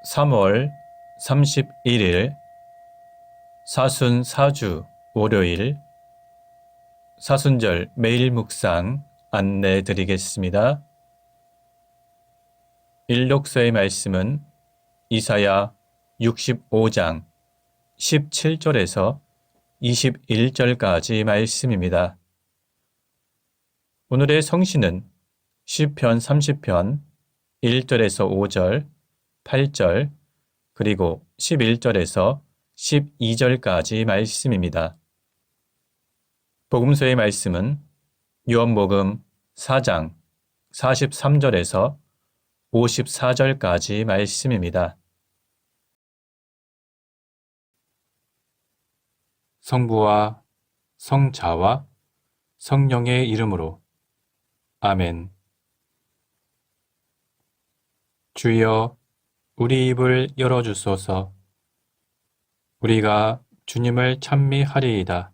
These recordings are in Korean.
3월 31일 사순사주 월요일 사순절 매일 묵상 안내 드리겠습니다. 일독서의 말씀은 이사야 65장 17절에서 21절까지 말씀입니다. 오늘의 성신은 시편 30편 1절에서 5절, 8절, 그리고 11절에서 12절까지 말씀입니다. 복음서의 말씀은 요한복음 4장 43절에서 54절까지 말씀입니다. 성부와 성자와 성령의 이름으로 아멘. 주여, 우리 입을 열어주소서. 우리가 주님을 찬미하리이다.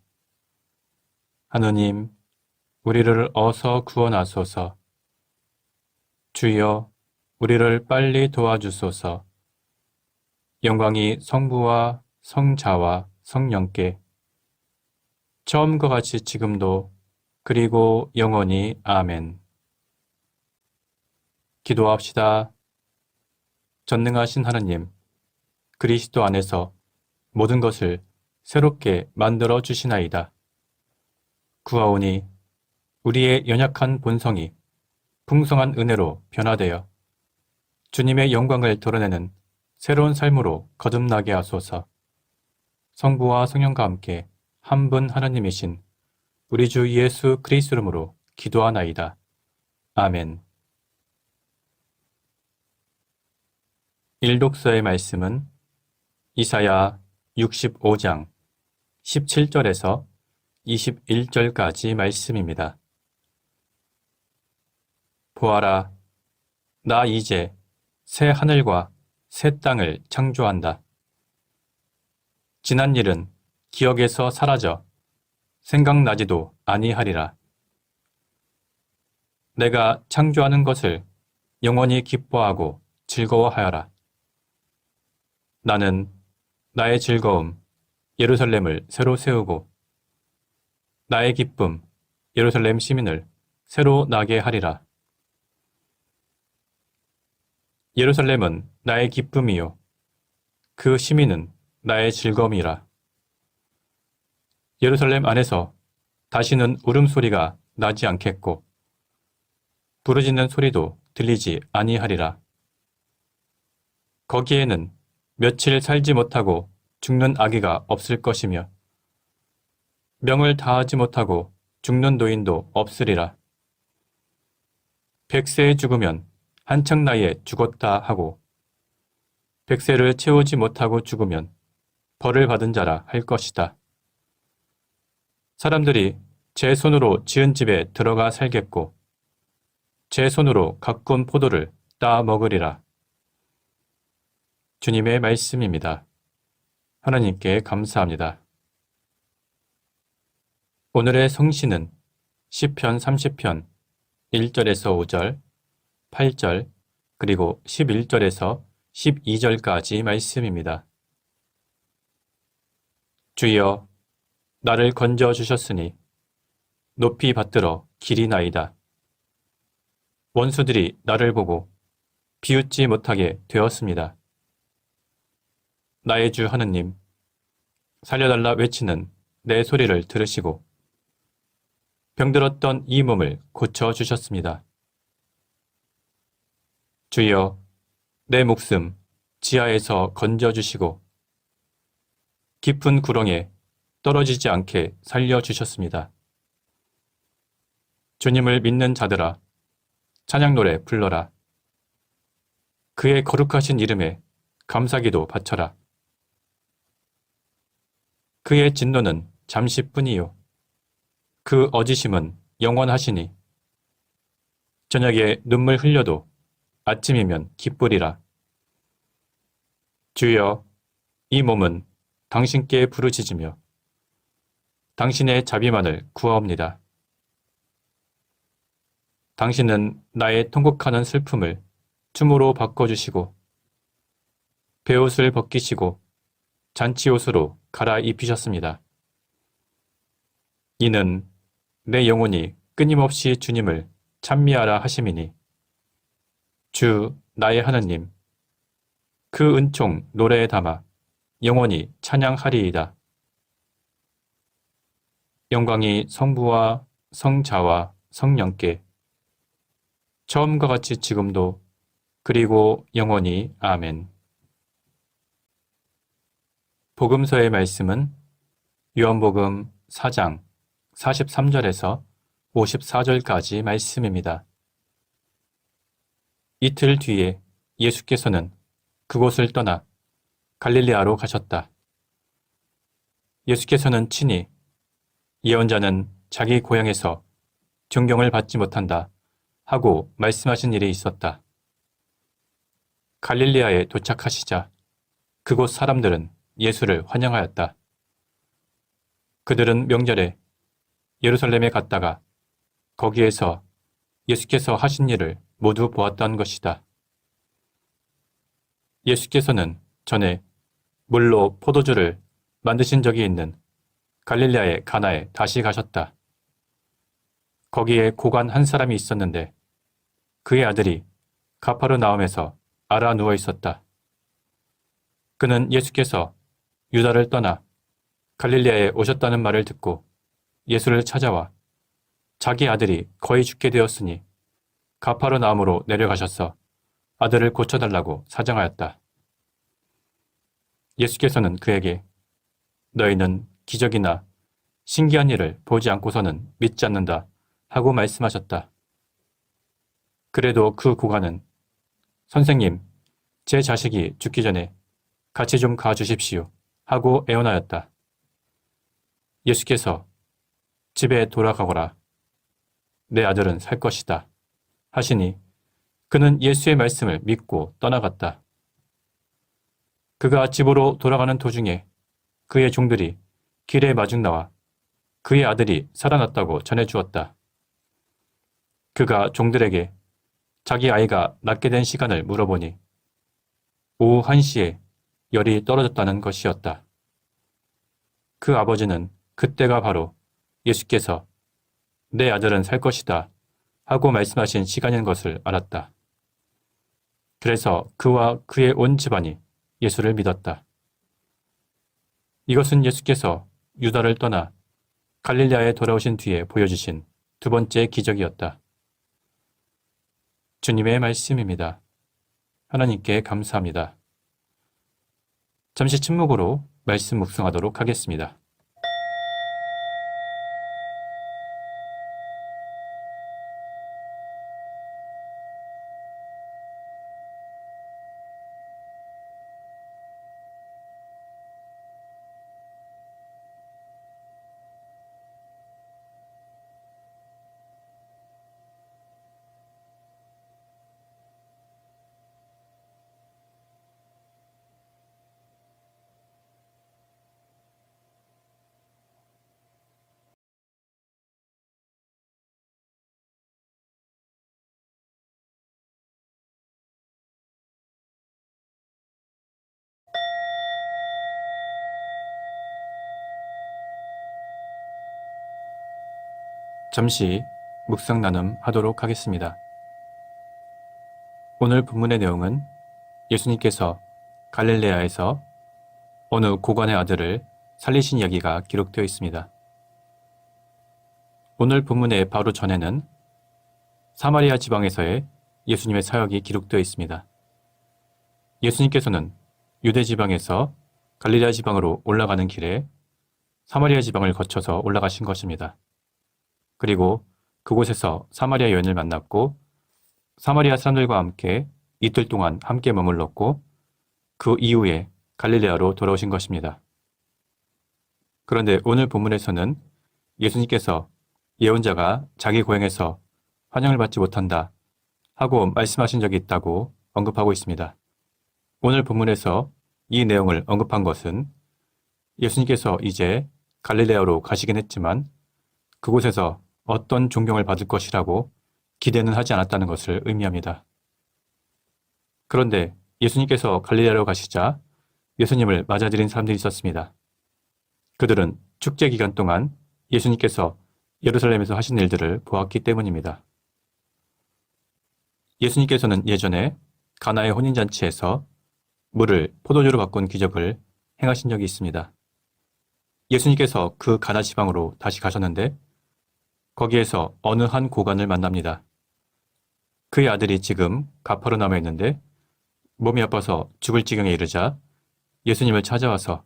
하느님, 우리를 어서 구원하소서. 주여, 우리를 빨리 도와주소서. 영광이 성부와 성자와 성령께 처음과 같이 지금도 그리고 영원히 아멘. 기도합시다. 전능하신 하느님, 그리스도 안에서 모든 것을 새롭게 만들어 주시나이다. 구하오니 우리의 연약한 본성이 풍성한 은혜로 변화되어 주님의 영광을 드러내는 새로운 삶으로 거듭나게 하소서. 성부와 성령과 함께 한 분 하나님이신 우리 주 예수 그리스도 이름으로 기도하나이다. 아멘. 일독서의 말씀은 이사야 65장 17절에서 21절까지 말씀입니다. 보아라, 나 이제 새 하늘과 새 땅을 창조한다. 지난 일은 기억에서 사라져 생각나지도 아니하리라. 내가 창조하는 것을 영원히 기뻐하고 즐거워하여라. 나는 나의 즐거움 예루살렘을 새로 세우고 나의 기쁨 예루살렘 시민을 새로 나게 하리라. 예루살렘은 나의 기쁨이요 그 시민은 나의 즐거움이라. 예루살렘 안에서 다시는 울음소리가 나지 않겠고 부르짖는 소리도 들리지 아니하리라. 거기에는 며칠 살지 못하고 죽는 아기가 없을 것이며 명을 다하지 못하고 죽는 노인도 없으리라. 100세에 죽으면 한창 나이에 죽었다 하고 100세를 채우지 못하고 죽으면 벌을 받은 자라 할 것이다. 사람들이 제 손으로 지은 집에 들어가 살겠고 제 손으로 가꾼 포도를 따 먹으리라. 주님의 말씀입니다. 하나님께 감사합니다. 오늘의 성신은 시편 30편 1절에서 5절, 8절, 그리고 11절에서 12절까지 말씀입니다. 주여, 나를 건져 주셨으니 높이 받들어 기리나이다. 원수들이 나를 보고 비웃지 못하게 되었습니다. 나의 주 하느님, 살려달라 외치는 내 소리를 들으시고 병들었던 이 몸을 고쳐주셨습니다. 주여, 내 목숨 지하에서 건져주시고 깊은 구렁에 떨어지지 않게 살려주셨습니다. 주님을 믿는 자들아, 찬양 노래 불러라. 그의 거룩하신 이름에 감사기도 바쳐라. 그의 진노는 잠시뿐이요 그 어지심은 영원하시니 저녁에 눈물 흘려도 아침이면 기쁘리라. 주여, 이 몸은 당신께 부르짖으며 당신의 자비만을 구하옵니다. 당신은 나의 통곡하는 슬픔을 춤으로 바꿔주시고 베옷을 벗기시고 잔치옷으로 갈아입히셨습니다. 이는 내 영혼이 끊임없이 주님을 찬미하라 하심이니 주 나의 하느님 그 은총 노래에 담아 영원히 찬양하리이다. 영광이 성부와 성자와 성령께 처음과 같이 지금도 그리고 영원히 아멘. 복음서의 말씀은 요한복음 4장 43절에서 54절까지 말씀입니다. 이틀 뒤에 예수께서는 그곳을 떠나 갈릴레아로 가셨다. 예수께서는 친히 예언자는 자기 고향에서 존경을 받지 못한다 하고 말씀하신 일이 있었다. 갈릴레아에 도착하시자 그곳 사람들은 예수를 환영하였다. 그들은 명절에 예루살렘에 갔다가 거기에서 예수께서 하신 일을 모두 보았던 것이다. 예수께서는 전에 물로 포도주를 만드신 적이 있는 갈릴레아의 가나에 다시 가셨다. 거기에 고관 한 사람이 있었는데 그의 아들이 가파르나움에서 앓아 누워 있었다. 그는 예수께서 유다를 떠나 갈릴레아에 오셨다는 말을 듣고 예수를 찾아와 자기 아들이 거의 죽게 되었으니 가파르나움으로 내려가셔서 아들을 고쳐달라고 사정하였다. 예수께서는 그에게 너희는 기적이나 신기한 일을 보지 않고서는 믿지 않는다 하고 말씀하셨다. 그래도 그 고관은 선생님, 제 자식이 죽기 전에 같이 좀 가주십시오 하고 애원하였다. 예수께서 집에 돌아가거라. 내 아들은 살 것이다 하시니 그는 예수의 말씀을 믿고 떠나갔다. 그가 집으로 돌아가는 도중에 그의 종들이 길에 마중 나와 그의 아들이 살아났다고 전해주었다. 그가 종들에게 자기 아이가 낫게 된 시간을 물어보니 오후 1시에 열이 떨어졌다는 것이었다. 그 아버지는 그때가 바로 예수께서 내 아들은 살 것이다 하고 말씀하신 시간인 것을 알았다. 그래서 그와 그의 온 집안이 예수를 믿었다. 이것은 예수께서 유다를 떠나 갈릴레아에 돌아오신 뒤에 보여주신 두 번째 기적이었다. 주님의 말씀입니다. 하나님께 감사합니다. 잠시 침묵으로 말씀 묵상하도록 하겠습니다. 잠시 묵상 나눔 하도록 하겠습니다. 오늘 본문의 내용은 예수님께서 갈릴레아에서 어느 고관의 아들을 살리신 이야기가 기록되어 있습니다. 오늘 본문의 바로 전에는 사마리아 지방에서의 예수님의 사역이 기록되어 있습니다. 예수님께서는 유대 지방에서 갈릴레아 지방으로 올라가는 길에 사마리아 지방을 거쳐서 올라가신 것입니다. 그리고 그곳에서 사마리아 여인을 만났고 사마리아 사람들과 함께 이틀 동안 함께 머물렀고 그 이후에 갈릴레아로 돌아오신 것입니다. 그런데 오늘 본문에서는 예수님께서 예언자가 자기 고향에서 환영을 받지 못한다 하고 말씀하신 적이 있다고 언급하고 있습니다. 오늘 본문에서 이 내용을 언급한 것은 예수님께서 이제 갈릴레아로 가시긴 했지만 그곳에서 어떤 존경을 받을 것이라고 기대는 하지 않았다는 것을 의미합니다. 그런데 예수님께서 갈릴리아로 가시자 예수님을 맞아들인 사람들이 있었습니다. 그들은 축제 기간 동안 예수님께서 예루살렘에서 하신 일들을 보았기 때문입니다. 예수님께서는 예전에 가나의 혼인잔치에서 물을 포도주로 바꾼 기적을 행하신 적이 있습니다. 예수님께서 그 가나 지방으로 다시 가셨는데 거기에서 어느 한 고관을 만납니다. 그의 아들이 지금 가퍼르나움에 있는데 몸이 아파서 죽을 지경에 이르자 예수님을 찾아와서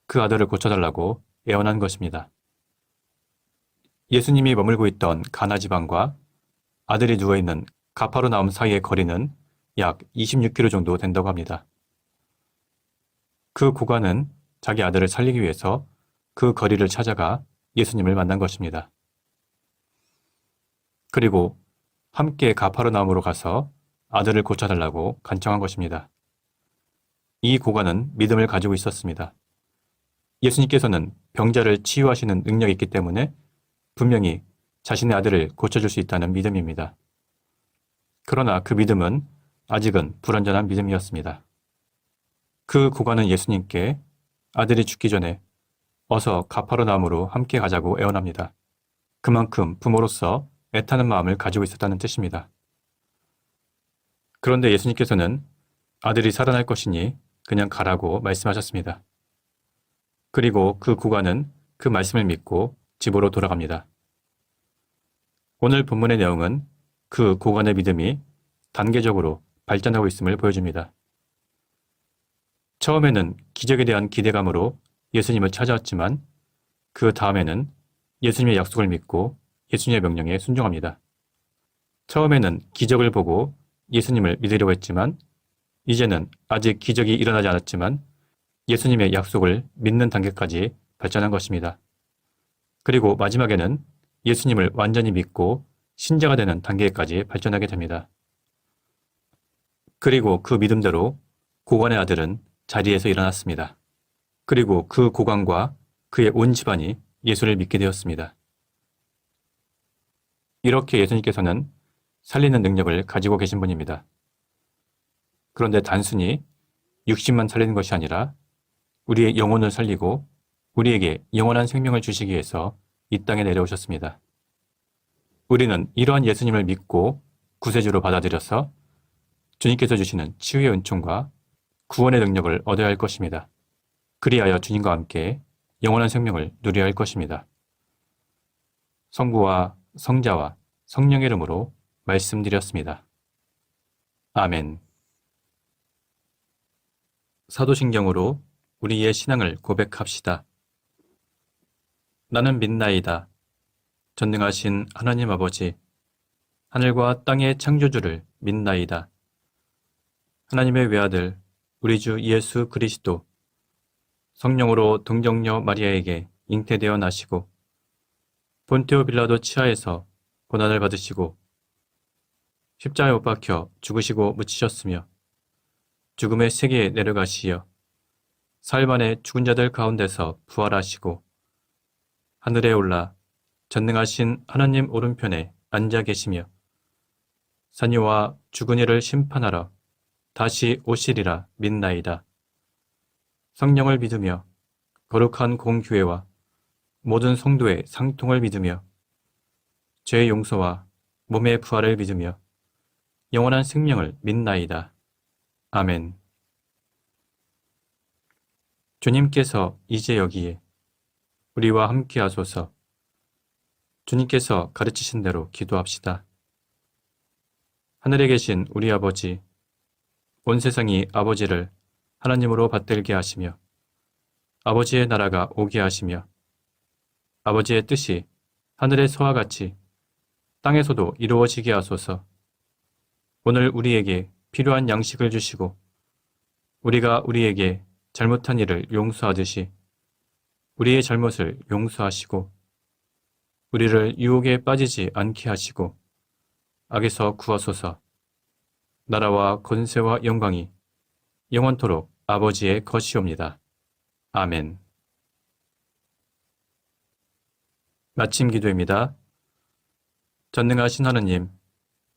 그 아들을 고쳐달라고 애원한 것입니다. 예수님이 머물고 있던 가나 지방과 아들이 누워있는 가퍼르나움 사이의 거리는 약 26km 정도 된다고 합니다. 그 고관은 자기 아들을 살리기 위해서 그 거리를 찾아가 예수님을 만난 것입니다. 그리고 함께 가퍼르나움으로 가서 아들을 고쳐달라고 간청한 것입니다. 이 고관은 믿음을 가지고 있었습니다. 예수님께서는 병자를 치유하시는 능력이 있기 때문에 분명히 자신의 아들을 고쳐줄 수 있다는 믿음입니다. 그러나 그 믿음은 아직은 불완전한 믿음이었습니다. 그 고관은 예수님께 아들이 죽기 전에 어서 가퍼르나움으로 함께 가자고 애원합니다. 그만큼 부모로서 애타는 마음을 가지고 있었다는 뜻입니다. 그런데 예수님께서는 아들이 살아날 것이니 그냥 가라고 말씀하셨습니다. 그리고 그 고관은 그 말씀을 믿고 집으로 돌아갑니다. 오늘 본문의 내용은 그 고관의 믿음이 단계적으로 발전하고 있음을 보여줍니다. 처음에는 기적에 대한 기대감으로 예수님을 찾아왔지만 그 다음에는 예수님의 약속을 믿고 예수님의 명령에 순종합니다. 처음에는 기적을 보고 예수님을 믿으려고 했지만 이제는 아직 기적이 일어나지 않았지만 예수님의 약속을 믿는 단계까지 발전한 것입니다. 그리고 마지막에는 예수님을 완전히 믿고 신자가 되는 단계까지 발전하게 됩니다. 그리고 그 믿음대로 고관의 아들은 자리에서 일어났습니다. 그리고 그 고관과 그의 온 집안이 예수를 믿게 되었습니다. 이렇게 예수님께서는 살리는 능력을 가지고 계신 분입니다. 그런데 단순히 육신만 살리는 것이 아니라 우리의 영혼을 살리고 우리에게 영원한 생명을 주시기 위해서 이 땅에 내려오셨습니다. 우리는 이러한 예수님을 믿고 구세주로 받아들여서 주님께서 주시는 치유의 은총과 구원의 능력을 얻어야 할 것입니다. 그리하여 주님과 함께 영원한 생명을 누려야 할 것입니다. 성부와 성자와 성령의 이름으로 말씀드렸습니다. 아멘. 사도신경으로 우리의 신앙을 고백합시다. 나는 믿나이다. 전능하신 하나님 아버지, 하늘과 땅의 창조주를 믿나이다. 하나님의 외아들, 우리 주 예수 그리스도, 성령으로 동정녀 마리아에게 잉태되어 나시고 본티오 빌라도 치하에서 고난을 받으시고 십자가에 못 박혀 죽으시고 묻히셨으며 죽음의 세계에 내려가시어 사흘 만에 죽은 자들 가운데서 부활하시고 하늘에 올라 전능하신 하나님 오른편에 앉아 계시며 산이와 죽은 이를 심판하러 다시 오시리라 믿나이다. 성령을 믿으며 거룩한 공교회와 모든 성도의 상통을 믿으며 죄의 용서와 몸의 부활을 믿으며 영원한 생명을 믿나이다. 아멘. 주님께서 이제 여기에 우리와 함께 하소서. 주님께서 가르치신 대로 기도합시다. 하늘에 계신 우리 아버지, 온 세상이 아버지를 하나님으로 받들게 하시며 아버지의 나라가 오게 하시며 아버지의 뜻이 하늘에서와 같이 땅에서도 이루어지게 하소서. 오늘 우리에게 필요한 양식을 주시고 우리가 우리에게 잘못한 일을 용서하듯이 우리의 잘못을 용서하시고 우리를 유혹에 빠지지 않게 하시고 악에서 구하소서. 나라와 권세와 영광이 영원토록 아버지의 것이옵니다. 아멘. 마침 기도입니다. 전능하신 하느님,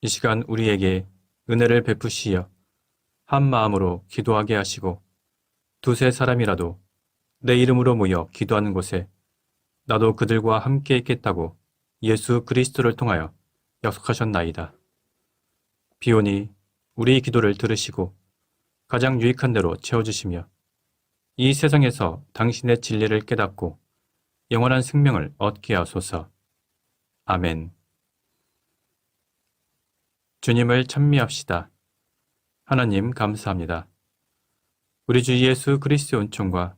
이 시간 우리에게 은혜를 베푸시어 한 마음으로 기도하게 하시고 두세 사람이라도 내 이름으로 모여 기도하는 곳에 나도 그들과 함께 있겠다고 예수 그리스도를 통하여 약속하셨나이다. 비오니 우리 기도를 들으시고 가장 유익한 대로 채워주시며 이 세상에서 당신의 진리를 깨닫고 영원한 생명을 얻게 하소서. 아멘. 주님을 찬미합시다. 하나님 감사합니다. 우리 주 예수 그리스도의 은총과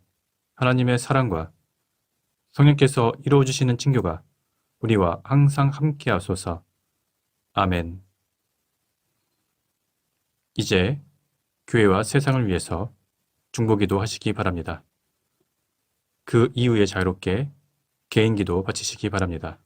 하나님의 사랑과 성령께서 이루어주시는 친교가 우리와 항상 함께 하소서. 아멘. 이제 교회와 세상을 위해서 중보기도 하시기 바랍니다. 그 이후에 자유롭게 개인기도 바치시기 바랍니다.